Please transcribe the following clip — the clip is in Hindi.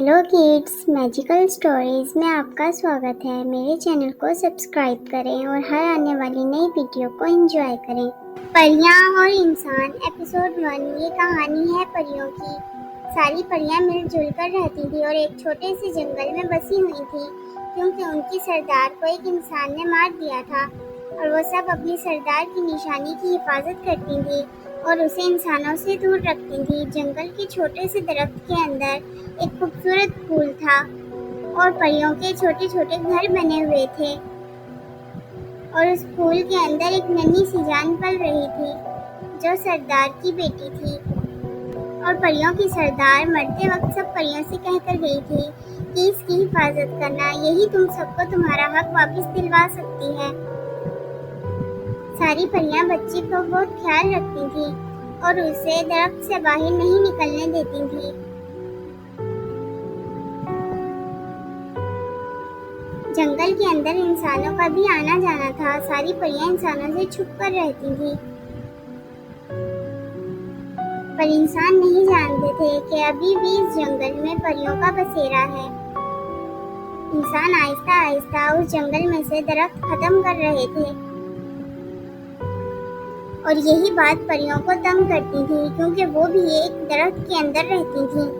हेलो किड्स, मैजिकल स्टोरीज में आपका स्वागत है। मेरे चैनल को सब्सक्राइब करें और हर आने वाली नई वीडियो को एंजॉय करें। परियां और इंसान एपिसोड 1। ये कहानी है परियों की। सारी परियां मिलजुल कर रहती थी और एक छोटे से जंगल में बसी हुई थी, क्योंकि उनकी सरदार को एक इंसान ने मार दिया था और वो सब अपनी सरदार की निशानी की हिफाजत करती थी और उसे इंसानों से दूर रखती थी। जंगल के छोटे से दरख्त के अंदर एक खूबसूरत फूल था और परियों के छोटे छोटे घर बने हुए थे और उस फूल के अंदर एक नन्ही सी जान पल रही थी जो सरदार की बेटी थी। और परियों की सरदार मरते वक्त सब परियों से कहकर गई थी कि इसकी हिफाजत करना, यही तुम सबको तुम्हारा हक वापस दिलवा सकती है। सारी परियां बच्ची को बहुत ख्याल रखती थी और उसे दरख्त से बाहर नहीं निकलने देती थी। जंगल के अंदर इंसानों का भी आना जाना था। सारी परियां इंसानों से छुप कर रहती थी, पर इंसान नहीं जानते थे कि अभी भी इस जंगल में परियों का बसेरा है। इंसान आहिस्ता आहिस्ता उस जंगल में से दरख्त खत्म कर रहे थे और यही बात परियों को तंग करती थी, क्योंकि वो भी एक दरख्त के अंदर रहती थी।